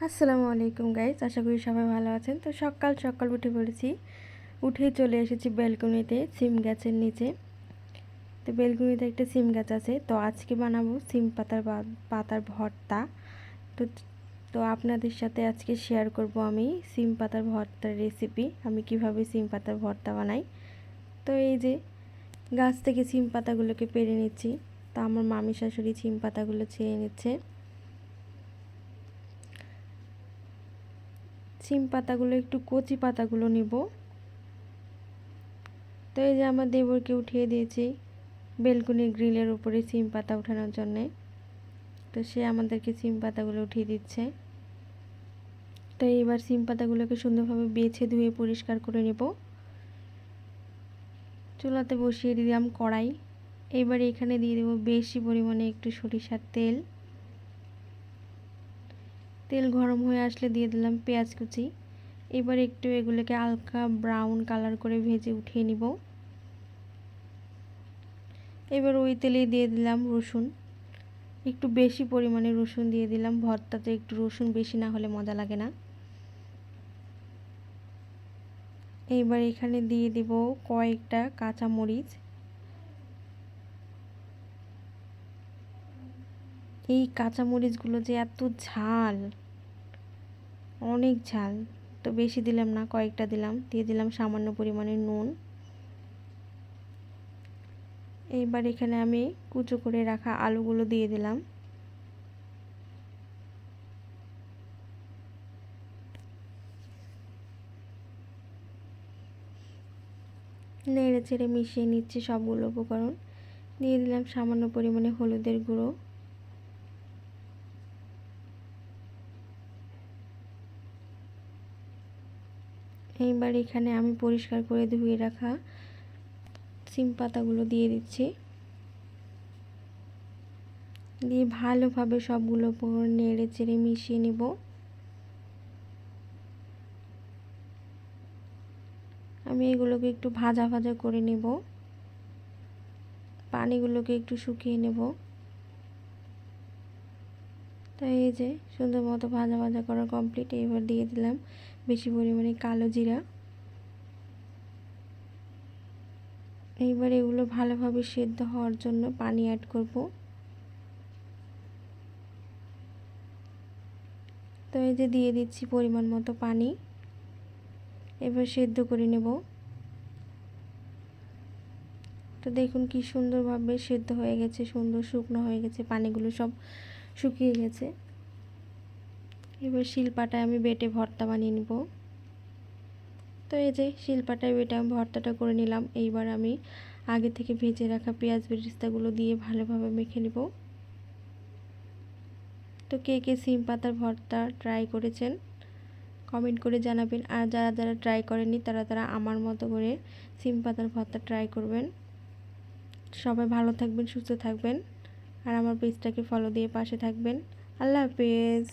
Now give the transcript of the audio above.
আসসালামু আলাইকুম গাইস, আশা করি সবাই ভালো আছেন। তো সকাল সকাল উঠে পড়েছি, উঠে চলে এসেছি ব্যালকনিতে সিম গাছের নিচে। তো ব্যালকনিতে একটা সিম গাছ আছে, তো আজকে বানাবো সিম পাতার ভর্তা। তো তো আপনাদের সাথে আজকে শেয়ার করব আমি সিম পাতার ভর্তার রেসিপি, আমি কিভাবে সিম পাতার ভর্তা বানাই। তো এই যে গাছ থেকে সিম পাতাগুলোকে পেড়ে নিচ্ছি। তো আমার মামি শাশুড়ি সিম পাতাগুলো ছেড়ে নিচ্ছে। সিম পাতাগুলো একটু কচি পাতাগুলো নিব। তো এই যে আমার দেবরকে উঠিয়ে দিয়েছি বেলকুনির গ্রিলের উপরে সিম পাতা ওঠানোর জন্যে। তো সে আমাদেরকে সিম পাতাগুলো উঠিয়ে দিচ্ছে। তো এবার সিম পাতাগুলোকে সুন্দরভাবে বেছে ধুয়ে পরিষ্কার করে নেব। চুলাতে বসিয়ে দিলাম কড়াই। এবার এখানে দিয়ে দেবো বেশি পরিমাণে একটু সরিষার তেল। তেল গরম হয়ে আসলে দিয়ে দিলাম পেঁয়াজ কুচি। এবার একটু এগুলোকে হালকা ব্রাউন কালার করে ভেজে উঠিয়ে নিব। এবার ওই তেলেই দিয়ে দিলাম রসুন, একটু বেশি পরিমাণে রসুন দিয়ে দিলাম। ভর্তাতে একটু রসুন বেশি না হলে মজা লাগে না। এইবার এখানে দিয়ে দেব কয়েকটা কাঁচা মরিচ। এই কাঁচা মরিচগুলো যে এত ঝাল, অনেক ঝাল, তো বেশি দিলাম না, কয়েকটা দিলাম। দিয়ে দিলাম সামান্য পরিমাণে নুন। এইবার এখানে আমি কুচো করে রাখা আলুগুলো দিয়ে দিলাম। নেড়ে চেড়ে মিশিয়ে নিচ্ছি সবগুলো উপকরণ। দিয়ে দিলাম সামান্য পরিমাণে হলুদের গুঁড়ো। এইবার এখানে আমি পরিষ্কার করে ধুয়ে রাখা সিম পাতাগুলো দিয়ে দিচ্ছি। দিয়ে ভালোভাবে সবগুলো উপকরণ নেড়ে চেড়ে মিশিয়ে নেব। আমি এগুলোকে একটু ভাজা ভাজা করে নেব, পানিগুলোকে একটু শুকিয়ে নেব। তো এই যে সুন্দর মতো ভাজা ভাজা করা কমপ্লিট। এবার দিয়ে দিলাম বেশি পরিমাণে কালো জিরা। এইবার এগুলো ভালোভাবে সেদ্ধ হওয়ার জন্য পানি অ্যাড করব। তো এই যে দিয়ে দিচ্ছি পরিমাণ মতো পানি। এবার সেদ্ধ করে নেব। তো দেখুন কি সুন্দরভাবে সেদ্ধ হয়ে গেছে, সুন্দর শুকনো হয়ে গেছে, পানিগুলো সব শুকিয়ে গেছে। এবার শিলপাটায় আমি বেটে ভর্তা বানিয়ে নিব। তো এই যে শিলপাটায় বেটে আমি ভর্তাটা করে নিলাম। এইবার আমি আগে থেকে ভেজে রাখা পেঁয়াজ বেরেস্তাগুলো দিয়ে ভালোভাবে মেখে নেব। তো কে কে সিম পাতার ভর্তা ট্রাই করেছেন কমেন্ট করে জানাবেন। আর যারা যারা ট্রাই করেননি তারা আমার মতো করে সিম পাতার ভর্তা ট্রাই করবেন। সবাই ভালো থাকবেন, সুস্থ থাকবেন, আর আমার পেজটাকে ফলো দিয়ে পাশে থাকবেন। আল্লাহ হাফেজ।